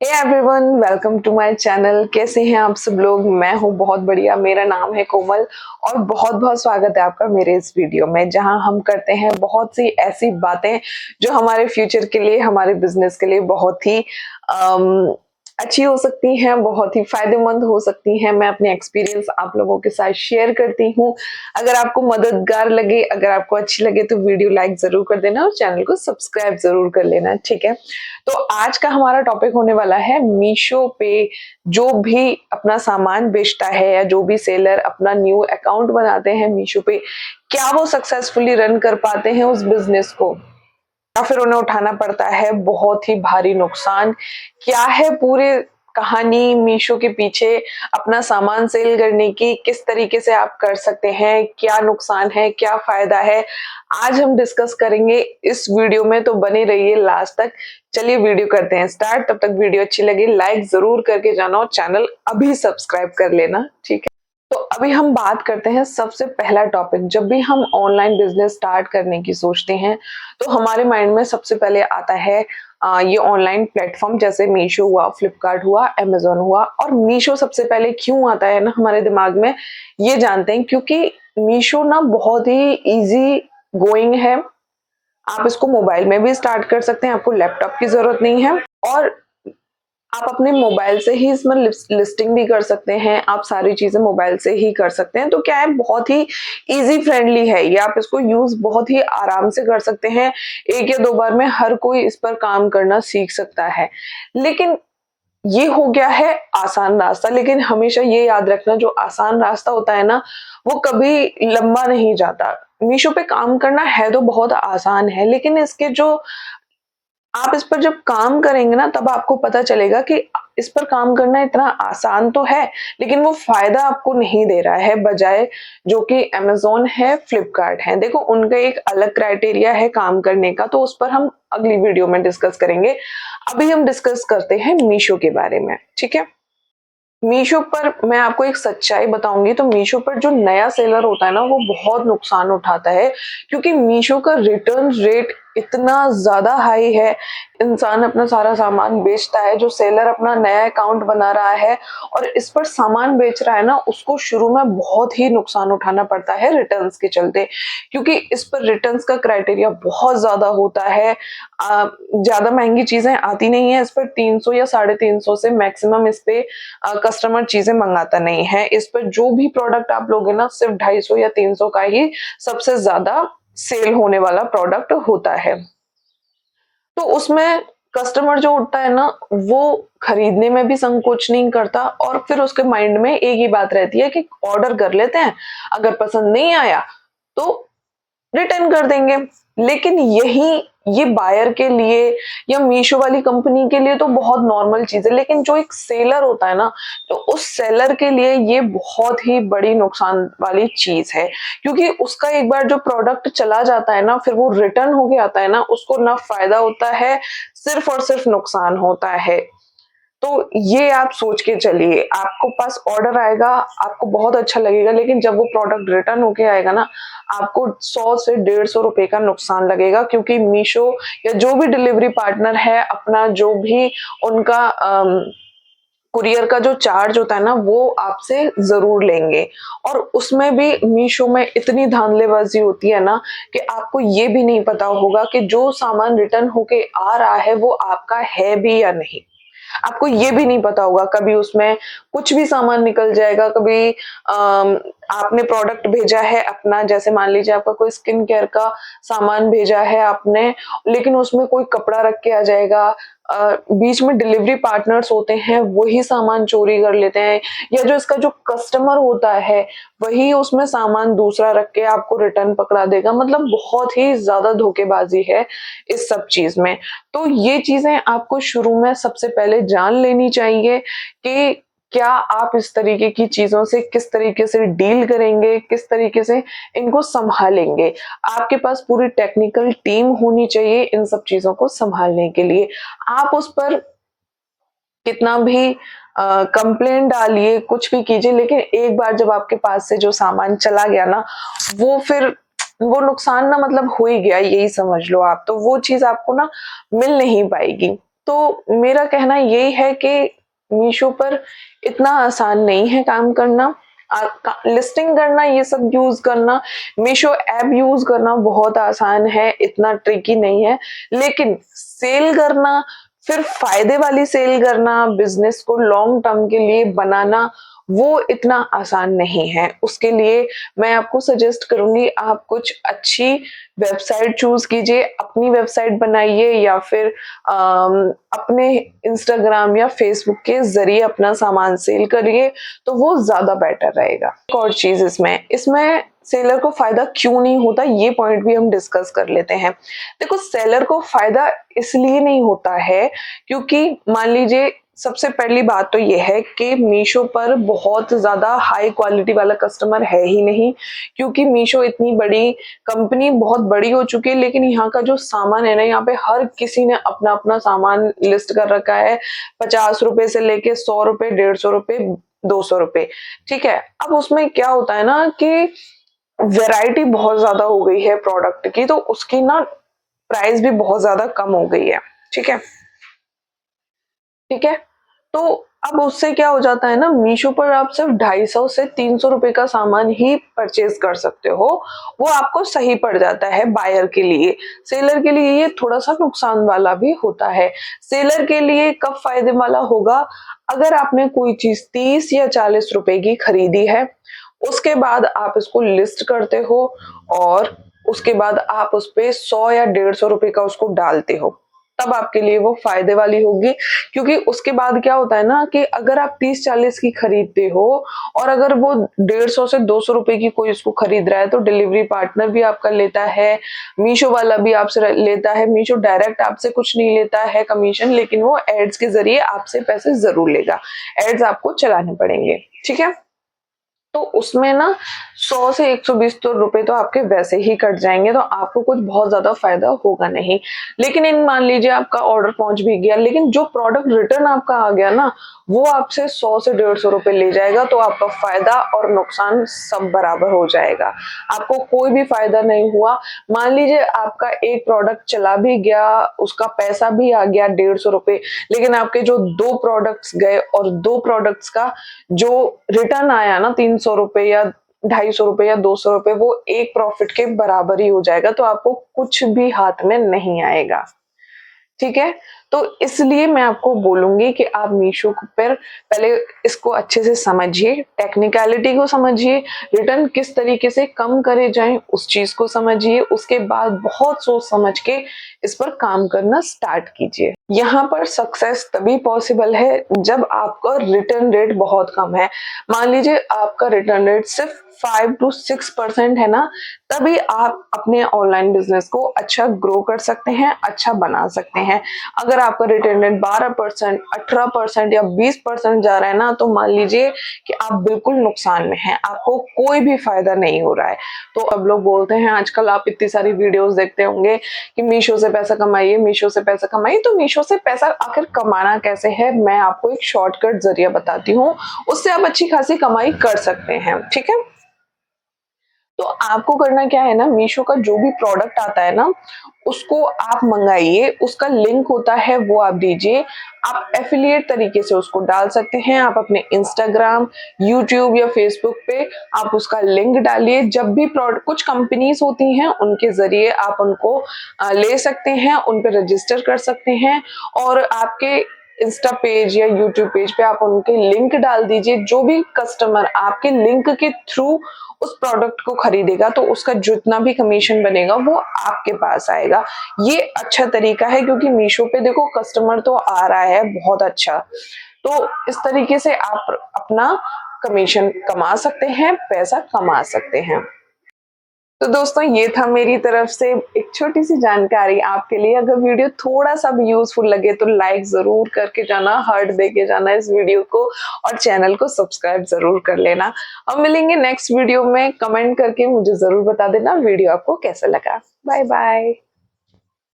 Hey everyone, welcome to my channel. कैसे हैं आप सब लोग? मैं हूं बहुत बढ़िया। मेरा नाम है कोमल और बहुत बहुत स्वागत है आपका मेरे इस वीडियो में, जहां हम करते हैं बहुत सी ऐसी बातें जो हमारे फ्यूचर के लिए, हमारे बिजनेस के लिए बहुत ही अच्छी हो सकती हैं, बहुत ही फायदेमंद हो सकती हैं। मैं अपने एक्सपीरियंस आप लोगों के साथ शेयर करती हूँ। अगर आपको मददगार लगे, अगर आपको अच्छी लगे तो वीडियो लाइक जरूर कर देना और चैनल को सब्सक्राइब जरूर कर लेना, ठीक है? तो आज का हमारा टॉपिक होने वाला है मीशो पे जो भी अपना सामान बेचता है या जो भी सेलर अपना न्यू अकाउंट बनाते हैं मीशो पे, क्या वो सक्सेसफुली रन कर पाते हैं उस बिजनेस को, या फिर उन्हें उठाना पड़ता है बहुत ही भारी नुकसान। क्या है पूरे कहानी मीशो के पीछे अपना सामान सेल करने की, किस तरीके से आप कर सकते हैं, क्या नुकसान है, क्या फायदा है, आज हम डिस्कस करेंगे इस वीडियो में। तो बने रहिए लास्ट तक। चलिए वीडियो करते हैं स्टार्ट। तब तक वीडियो अच्छी लगी लाइक जरूर करके जाना और चैनल अभी सब्सक्राइब कर लेना, ठीक है? तो अभी हम बात करते हैं सबसे पहला टॉपिक। जब भी हम ऑनलाइन बिजनेस स्टार्ट करने की सोचते हैं तो हमारे माइंड में सबसे पहले आता है ये ऑनलाइन प्लेटफॉर्म, जैसे मीशो हुआ, फ्लिपकार्ट हुआ, अमेजोन हुआ। और मीशो सबसे पहले क्यों आता है ना हमारे दिमाग में, ये जानते हैं क्योंकि मीशो ना बहुत ही इजी गोइंग है। आप इसको मोबाइल में भी स्टार्ट कर सकते हैं, आपको लैपटॉप की जरूरत नहीं है। और आप अपने मोबाइल से ही इसमें लिस्टिंग भी कर सकते हैं, आप सारी चीजें मोबाइल से ही कर सकते हैं। तो क्या है, बहुत ही इजी फ्रेंडली है ये। आप इसको यूज बहुत ही आराम से कर सकते हैं। एक या दो बार में हर कोई इस पर काम करना सीख सकता है। लेकिन ये हो गया है आसान रास्ता। लेकिन हमेशा ये याद रखना, जो आसान रास्ता होता है ना, वो कभी लंबा नहीं जाता। मीशो पे काम करना है तो बहुत आसान है, लेकिन इसके जो आप इस पर जब काम करेंगे ना, तब आपको पता चलेगा कि इस पर काम करना इतना आसान तो है, लेकिन वो फायदा आपको नहीं दे रहा है, बजाय जो कि अमेज़न है, फ्लिपकार्ट है। देखो, उनका एक अलग क्राइटेरिया है काम करने का, तो उस पर हम अगली वीडियो में डिस्कस करेंगे। अभी हम डिस्कस करते हैं मीशो के बारे में, ठीक है? मीशो पर मैं आपको एक सच्चाई बताऊंगी। तो मीशो पर जो नया सेलर होता है ना, वो बहुत नुकसान उठाता है, क्योंकि मीशो का रिटर्न रेट इतना ज्यादा हाई है। इंसान अपना सारा सामान बेचता है, जो सेलर अपना नया अकाउंट बना रहा है और इस पर सामान बेच रहा है ना, उसको शुरू में बहुत ही नुकसान उठाना पड़ता है रिटर्न्स के चलते, क्योंकि इस पर रिटर्न्स का क्राइटेरिया बहुत ज्यादा होता है। ज्यादा महंगी चीजें आती नहीं है इस पर। 300 या 350 से मैक्सिमम इस पे कस्टमर चीजें मंगाता नहीं है। इस पर जो भी प्रोडक्ट आप लोगे ना, सिर्फ 250 या 300 का ही सबसे ज्यादा सेल होने वाला प्रोडक्ट होता है। तो उसमें कस्टमर जो उठता है ना, वो खरीदने में भी संकोच नहीं करता, और फिर उसके माइंड में एक ही बात रहती है कि ऑर्डर कर लेते हैं, अगर पसंद नहीं आया तो रिटर्न कर देंगे। लेकिन यही ये बायर के लिए या मीशो वाली कंपनी के लिए तो बहुत नॉर्मल चीज है, लेकिन जो एक सेलर होता है ना, तो उस सेलर के लिए ये बहुत ही बड़ी नुकसान वाली चीज है। क्योंकि उसका एक बार जो प्रोडक्ट चला जाता है ना, फिर वो रिटर्न होके आता है ना, उसको ना फायदा होता है, सिर्फ और सिर्फ नुकसान होता है। तो ये आप सोच के चलिए, आपको पास ऑर्डर आएगा, आपको बहुत अच्छा लगेगा, लेकिन जब वो प्रोडक्ट रिटर्न होके आएगा ना, आपको 100 से 150 रुपए का नुकसान लगेगा। क्योंकि मीशो या जो भी डिलीवरी पार्टनर है, अपना जो भी उनका कुरियर का जो चार्ज होता है ना, वो आपसे जरूर लेंगे। और उसमें भी मीशो में इतनी धांधलेबाजी होती है ना, कि आपको ये भी नहीं पता होगा कि जो सामान रिटर्न होके आ रहा है वो आपका है भी या नहीं। आपको ये भी नहीं पता होगा, कभी उसमें कुछ भी सामान निकल जाएगा। कभी आपने प्रोडक्ट भेजा है अपना, जैसे मान लीजिए आपका कोई स्किन केयर का सामान भेजा है आपने, लेकिन उसमें कोई कपड़ा रख के आ जाएगा। बीच में डिलीवरी पार्टनर्स होते हैं, वही सामान चोरी कर लेते हैं, या जो इसका जो कस्टमर होता है वही उसमें सामान दूसरा रख के आपको रिटर्न पकड़ा देगा। मतलब बहुत ही ज्यादा धोखेबाजी है इस सब चीज में। तो ये चीजें आपको शुरू में सबसे पहले जान लेनी चाहिए कि क्या आप इस तरीके की चीजों से किस तरीके से डील करेंगे, किस तरीके से इनको संभालेंगे। आपके पास पूरी टेक्निकल टीम होनी चाहिए इन सब चीजों को संभालने के लिए। आप उस पर कितना भी कंप्लेंट डालिए, कुछ भी कीजिए, लेकिन एक बार जब आपके पास से जो सामान चला गया ना, वो फिर वो नुकसान ना, मतलब हो ही गया, यही समझ लो आप। तो वो चीज आपको ना मिल नहीं पाएगी। तो मेरा कहना यही है कि मीशो पर इतना आसान नहीं है काम करना, लिस्टिंग करना, ये सब यूज करना, मीशो ऐप यूज करना बहुत आसान है, इतना ट्रिकी नहीं है। लेकिन सेल करना, फिर फायदे वाली सेल करना, बिजनेस को लॉन्ग टर्म के लिए बनाना, वो इतना आसान नहीं है। उसके लिए मैं आपको सजेस्ट करूंगी, आप कुछ अच्छी वेबसाइट चूज कीजिए, अपनी वेबसाइट बनाइए या फिर अपने इंस्टाग्राम या फेसबुक के जरिए अपना सामान सेल करिए, तो वो ज्यादा बेटर रहेगा। एक और चीज इसमें इसमें सेलर को फायदा क्यों नहीं होता, ये पॉइंट भी हम डिस्कस कर लेते हैं। देखो, सेलर को फायदा इसलिए नहीं होता है क्योंकि मान लीजिए, सबसे पहली बात तो ये है कि मीशो पर बहुत ज्यादा हाई क्वालिटी वाला कस्टमर है ही नहीं, क्योंकि मीशो इतनी बड़ी कंपनी, बहुत बड़ी हो चुकी है। लेकिन यहाँ का जो सामान है ना, यहाँ पे हर किसी ने अपना अपना सामान लिस्ट कर रखा है, 50 रुपए से लेके 100 रुपए, 150 रुपए, 200 रुपए। ठीक है, अब उसमें क्या होता है ना कि वैरायटी बहुत ज्यादा हो गई है प्रोडक्ट की, तो उसकी ना प्राइस भी बहुत ज्यादा कम हो गई है। ठीक है, ठीक है। तो अब उससे क्या हो जाता है ना, मीशो पर आप सिर्फ 250 से 300 रुपए का सामान ही परचेज कर सकते हो, वो आपको सही पड़ जाता है बायर के लिए। सेलर के लिए ये थोड़ा सा नुकसान वाला भी होता है। सेलर के लिए कब फायदे वाला होगा, अगर आपने कोई चीज 30 या 40 रुपए की खरीदी है, उसके बाद आप इसको लिस्ट करते हो और उसके बाद आप उस पे 100 या 150 रुपए का उसको डालते हो, तब आपके लिए वो फायदे वाली होगी। क्योंकि उसके बाद क्या होता है ना कि अगर आप 30-40 की खरीदते हो और अगर वो 150 से 200 रुपए की कोई उसको खरीद रहा है, तो डिलीवरी पार्टनर भी आपका लेता है, मीशो वाला भी आपसे लेता है। मीशो डायरेक्ट आपसे कुछ नहीं लेता है कमीशन, लेकिन वो एड्स के जरिए आपसे पैसे जरूर लेगा, एड्स आपको चलाने पड़ेंगे। ठीक है, तो उसमें ना 100 से 120 तो रुपए तो आपके वैसे ही कट जाएंगे, तो आपको कुछ बहुत ज्यादा फायदा होगा नहीं। लेकिन इन मान लीजिए आपका ऑर्डर पहुंच भी गया, लेकिन जो प्रोडक्ट रिटर्न आपका आ गया ना, वो आपसे 100 से 150 रुपए ले जाएगा, तो आपका फायदा और नुकसान सब बराबर हो जाएगा, आपको कोई भी फायदा नहीं हुआ। मान लीजिए आपका एक प्रोडक्ट चला भी गया, उसका पैसा भी आ गया 150 रुपए, लेकिन आपके जो 2 प्रोडक्ट्स गए और 2 प्रोडक्ट्स का जो रिटर्न आया ना, 300 रुपए या 250 रुपए या 200 रुपए, वो एक प्रॉफिट के बराबर ही हो जाएगा, तो आपको कुछ भी हाथ में नहीं आएगा। ठीक है, तो इसलिए मैं आपको बोलूंगी कि आप मीशो पर पहले इसको अच्छे से समझिए, टेक्निकलिटी को समझिए, रिटर्न किस तरीके से कम करे जाए उस चीज को समझिए, उसके बाद बहुत सोच समझ के इस पर काम करना स्टार्ट कीजिए। यहाँ पर सक्सेस तभी पॉसिबल है जब आपका रिटर्न रेट बहुत कम है। मान लीजिए आपका रिटर्न रेट सिर्फ 5 to 6% है ना, तभी आप अपने ऑनलाइन बिजनेस को अच्छा ग्रो कर सकते हैं, अच्छा बना सकते हैं। अगर आपका रिटर्न रेट 12%, 18% या 20% जा रहा है ना, तो मान लीजिए कि आप बिल्कुल नुकसान में हैं, आपको कोई भी फायदा नहीं हो रहा है। तो अब लोग बोलते हैं, आजकल आप इतनी सारी वीडियोस देखते होंगे कि मीशो से पैसा कमाइए, मीशो से पैसा कमाइए। तो मीशो से पैसा आखिर कमाना कैसे है, मैं आपको एक शॉर्टकट जरिया बताती हूँ, उससे आप अच्छी खासी कमाई कर सकते हैं। ठीक है, तो आपको करना क्या है ना, मीशो का जो भी प्रोडक्ट आता है ना, उसको आप मंगाइए, उसका लिंक होता है वो आप दीजिए, आप एफिलिएट तरीके से उसको डाल सकते हैं। आप अपने इंस्टाग्राम, यूट्यूब या फेसबुक पे आप उसका लिंक डालिए। जब भी प्रोडक्ट, कुछ कंपनीज होती हैं उनके जरिए आप उनको ले सकते हैं, उन पे रजिस्टर कर सकते हैं, और आपके इंस्टा पेज या यूट्यूब पेज पे आप उनके लिंक डाल दीजिए। जो भी कस्टमर आपके लिंक के थ्रू उस प्रोडक्ट को खरीदेगा, तो उसका जितना भी कमीशन बनेगा वो आपके पास आएगा। ये अच्छा तरीका है, क्योंकि मीशो पे देखो कस्टमर तो आ रहा है बहुत अच्छा, तो इस तरीके से आप अपना कमीशन कमा सकते हैं, पैसा कमा सकते हैं। तो दोस्तों, ये था मेरी तरफ से एक छोटी सी जानकारी आपके लिए। अगर वीडियो थोड़ा सा भी यूजफुल लगे तो लाइक जरूर करके जाना, हार्ट देके जाना इस वीडियो को, और चैनल को सब्सक्राइब जरूर कर लेना। अब मिलेंगे नेक्स्ट वीडियो में, कमेंट करके मुझे जरूर बता देना वीडियो आपको कैसा लगा। Bye bye.